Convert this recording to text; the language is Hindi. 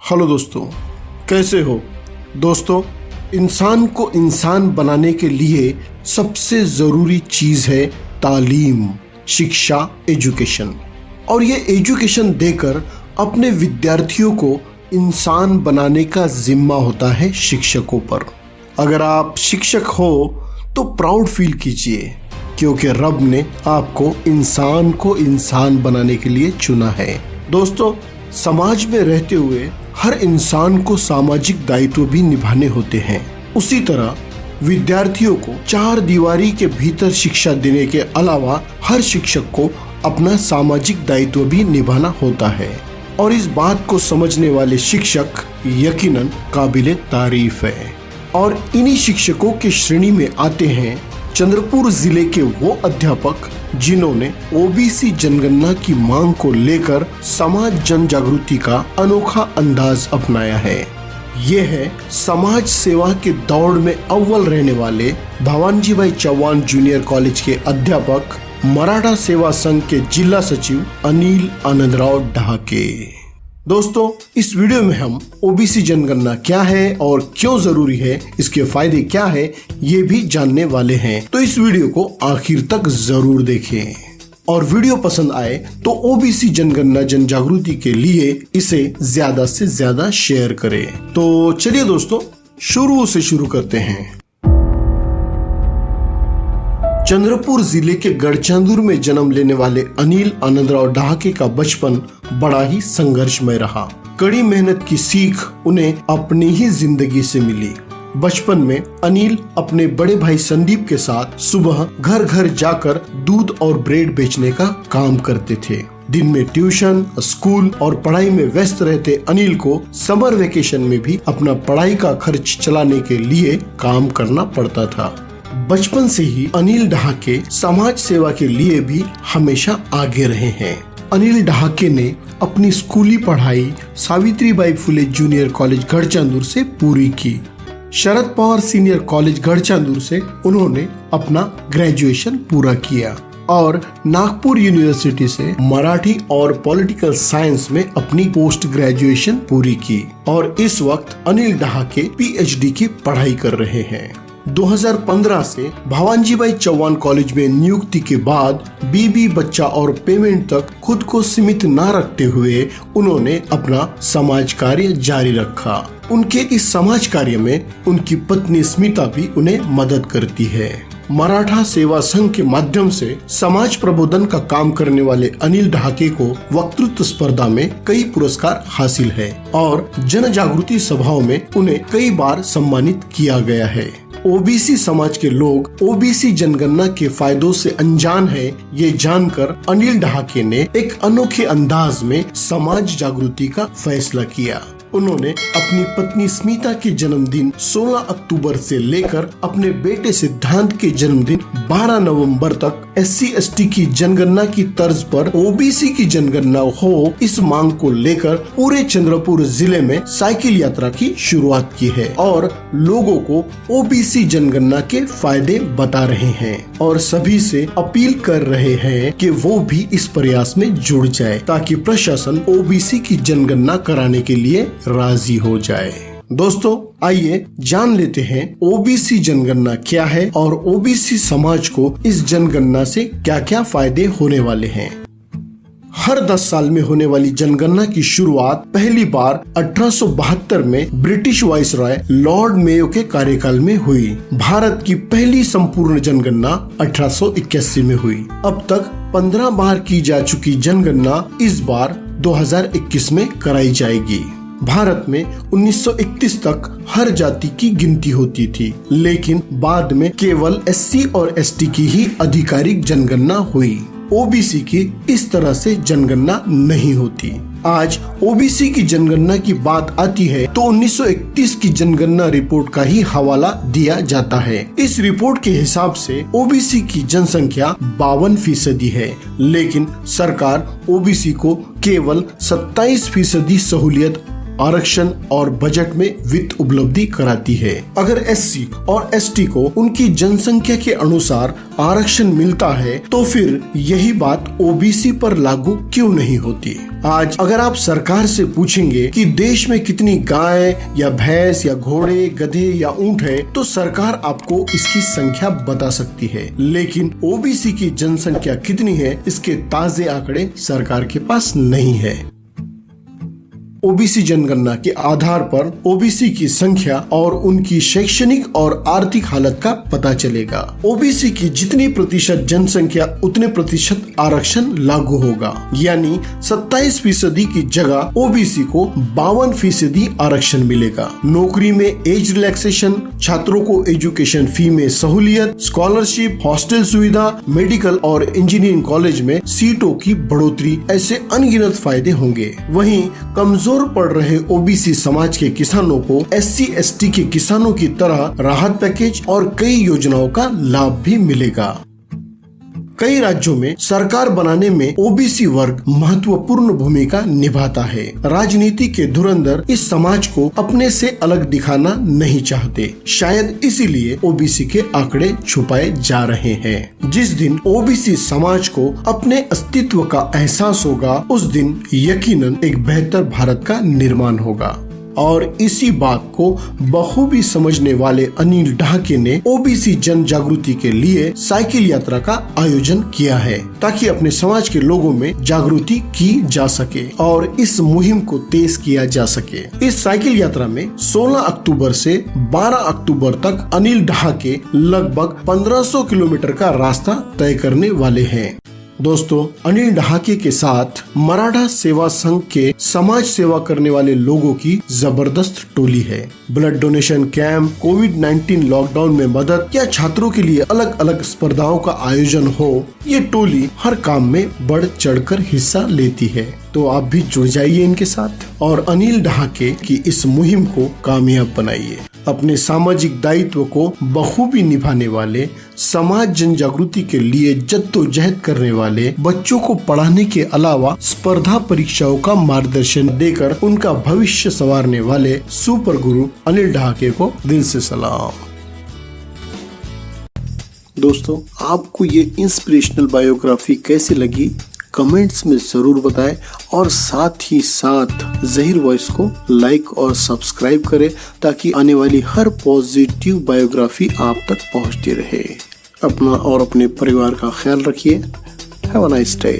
हेलो दोस्तों, कैसे हो दोस्तों। इंसान को इंसान बनाने के लिए सबसे ज़रूरी चीज़ है तालीम, शिक्षा, एजुकेशन। और ये एजुकेशन देकर अपने विद्यार्थियों को इंसान बनाने का जिम्मा होता है शिक्षकों पर। अगर आप शिक्षक हो तो प्राउड फील कीजिए, क्योंकि रब ने आपको इंसान बनाने के लिए चुना है। दोस्तों, समाज में रहते हुए हर इंसान को सामाजिक दायित्व भी निभाने होते हैं। उसी तरह विद्यार्थियों को चार दीवारी के भीतर शिक्षा देने के अलावा हर शिक्षक को अपना सामाजिक दायित्व भी निभाना होता है। और इस बात को समझने वाले शिक्षक यकीनन काबिले तारीफ है। और इन्हीं शिक्षकों की श्रेणी में आते हैं चंद्रपुर जिले के वो अध्यापक जिन्होंने ओबीसी जनगणना की मांग को लेकर समाज जन जागृति का अनोखा अंदाज अपनाया है। ये है समाज सेवा के दौड़ में अव्वल रहने वाले भवानजी भाई चौहान जूनियर कॉलेज के अध्यापक, मराठा सेवा संघ के जिला सचिव अनिल आनंदराव ढाके। दोस्तों, इस वीडियो में हम ओबीसी जनगणना क्या है और क्यों जरूरी है, इसके फायदे क्या है, ये भी जानने वाले हैं। तो इस वीडियो को आखिर तक जरूर देखें और वीडियो पसंद आए तो ओबीसी जनगणना जन जागृति के लिए इसे ज्यादा से ज्यादा शेयर करें। तो चलिए दोस्तों, शुरू करते हैं। चंद्रपुर जिले के गढ़चांदुर में जन्म लेने वाले अनिल आनंदराव ढाके का बचपन बड़ा ही संघर्षमय रहा। कड़ी मेहनत की सीख उन्हें अपनी ही जिंदगी से मिली। बचपन में अनिल अपने बड़े भाई संदीप के साथ सुबह घर घर जाकर दूध और ब्रेड बेचने का काम करते थे। दिन में ट्यूशन, स्कूल और पढ़ाई में व्यस्त रहते अनिल को समर वेकेशन में भी अपना पढ़ाई का खर्च चलाने के लिए काम करना पड़ता था। बचपन से ही अनिल ढाके समाज सेवा के लिए भी हमेशा आगे रहे हैं। अनिल ढाके ने अपनी स्कूली पढ़ाई सावित्रीबाई फुले जूनियर कॉलेज गढ़चांदुर से पूरी की। शरद पवार सीनियर कॉलेज गढ़चांदुर से उन्होंने अपना ग्रेजुएशन पूरा किया और नागपुर यूनिवर्सिटी से मराठी और पॉलिटिकल साइंस में अपनी पोस्ट ग्रेजुएशन पूरी की। और इस वक्त अनिल ढाके पीएचडी की पढ़ाई कर रहे हैं। 2015 से भवानजी भाई चौहान कॉलेज में नियुक्ति के बाद बीबी, बच्चा और पेमेंट तक खुद को सीमित न रखते हुए उन्होंने अपना समाज कार्य जारी रखा। उनके इस समाज कार्य में उनकी पत्नी स्मिता भी उन्हें मदद करती है। मराठा सेवा संघ के माध्यम से समाज प्रबोधन का काम करने वाले अनिल ढाके को वक्तृत्व स्पर्धा में कई पुरस्कार हासिल है और जन जागृति सभाओं में उन्हें कई बार सम्मानित किया गया है। ओबीसी समाज के लोग ओबीसी जनगणना के फायदों से अनजान है, ये जानकर अनिल ढाके ने एक अनोखे अंदाज में समाज जागृति का फैसला किया। उन्होंने अपनी पत्नी स्मिता के जन्मदिन 16 अक्टूबर से लेकर अपने बेटे सिद्धांत के जन्मदिन 12 नवंबर तक SC/ST की जनगणना की तर्ज पर ओबीसी की जनगणना हो, इस मांग को लेकर पूरे चंद्रपुर जिले में साइकिल यात्रा की शुरुआत की है और लोगों को ओबीसी जनगणना के फायदे बता रहे हैं और सभी से अपील कर रहे हैं कि वो भी इस प्रयास में जुड़ जाए ताकि प्रशासन ओबीसी की जनगणना कराने के लिए राजी हो जाए। दोस्तों, आइए जान लेते हैं ओबीसी जनगणना क्या है और ओबीसी समाज को इस जनगणना से क्या क्या फायदे होने वाले हैं। हर 10 साल में होने वाली जनगणना की शुरुआत पहली बार 1872 में ब्रिटिश वाइसरॉय लॉर्ड मेयो के कार्यकाल में हुई। भारत की पहली संपूर्ण जनगणना 1881 में हुई। अब तक 15 बार की जा चुकी जनगणना इस बार 2021 में कराई जाएगी। भारत में 1931 तक हर जाति की गिनती होती थी, लेकिन बाद में केवल SC और ST की ही आधिकारिक जनगणना हुई। ओबीसी की इस तरह से जनगणना नहीं होती। आज ओबीसी की जनगणना की बात आती है तो 1931 की जनगणना रिपोर्ट का ही हवाला दिया जाता है। इस रिपोर्ट के हिसाब से ओबीसी की जनसंख्या 52% है, लेकिन सरकार ओबीसी को केवल 27% सहूलियत आरक्षण और बजट में वित्त उपलब्धि कराती है। अगर SC और ST को उनकी जनसंख्या के अनुसार आरक्षण मिलता है तो फिर यही बात OBC पर लागू क्यों नहीं होती? आज अगर आप सरकार से पूछेंगे कि देश में कितनी गाय या भैंस या घोड़े, गधे या ऊंट है, तो सरकार आपको इसकी संख्या बता सकती है, लेकिन OBC की जनसंख्या कितनी है इसके ताजे आंकड़े सरकार के पास नहीं है। OBC जनगणना के आधार पर OBC की संख्या और उनकी शैक्षणिक और आर्थिक हालत का पता चलेगा। OBC की जितनी प्रतिशत जनसंख्या उतने प्रतिशत आरक्षण लागू होगा, यानी 27% की जगह OBC को 52% आरक्षण मिलेगा। नौकरी में एज रिलैक्सेशन, छात्रों को एजुकेशन फी में सहूलियत, स्कॉलरशिप, हॉस्टल सुविधा, मेडिकल और इंजीनियरिंग कॉलेज में सीटों की बढ़ोतरी, ऐसे अनगिनत फायदे होंगे। वहीं कमजोर पड़ रहे OBC समाज के किसानों को SC ST के किसानों की तरह राहत पैकेज और कई योजनाओं का लाभ भी मिलेगा। कई राज्यों में सरकार बनाने में OBC वर्ग महत्वपूर्ण भूमिका निभाता है। राजनीति के धुरंधर इस समाज को अपने से अलग दिखाना नहीं चाहते। शायद इसीलिए OBC के आंकड़े छुपाए जा रहे हैं। जिस दिन OBC समाज को अपने अस्तित्व का एहसास होगा, उस दिन यकीनन एक बेहतर भारत का निर्माण होगा। और इसी बात को बखूबी समझने वाले अनिल ढाके ने OBC जन जागृति के लिए साइकिल यात्रा का आयोजन किया है, ताकि अपने समाज के लोगों में जागृति की जा सके और इस मुहिम को तेज किया जा सके। इस साइकिल यात्रा में 16 अक्टूबर से 12 अक्टूबर तक अनिल ढाके लगभग 1500 किलोमीटर का रास्ता तय करने वाले हैं। दोस्तों, अनिल ढाके के साथ मराठा सेवा संघ के समाज सेवा करने वाले लोगों की जबरदस्त टोली है। ब्लड डोनेशन कैंप, कोविड-19 लॉकडाउन में मदद या छात्रों के लिए अलग अलग स्पर्धाओं का आयोजन हो, ये टोली हर काम में बढ़ चढ़कर हिस्सा लेती है। तो आप भी जुड़ जाइए इनके साथ और अनिल ढाके की इस मुहिम को कामयाब बनाइए। अपने सामाजिक दायित्व को बखूबी निभाने वाले, समाज जन जागृति के लिए जद्दोजहद करने वाले, बच्चों को पढ़ाने के अलावा स्पर्धा परीक्षाओं का मार्गदर्शन देकर उनका भविष्य संवारने वाले सुपर गुरु अनिल ढाके को दिल से सलाम। दोस्तों, आपको ये इंस्पिरेशनल बायोग्राफी कैसी लगी कमेंट्स में जरूर बताएं और साथ ही साथ ज़हीर वॉइस को लाइक और सब्सक्राइब करें, ताकि आने वाली हर पॉजिटिव बायोग्राफी आप तक पहुंचती रहे। अपना और अपने परिवार का ख्याल रखिए। Have a nice day.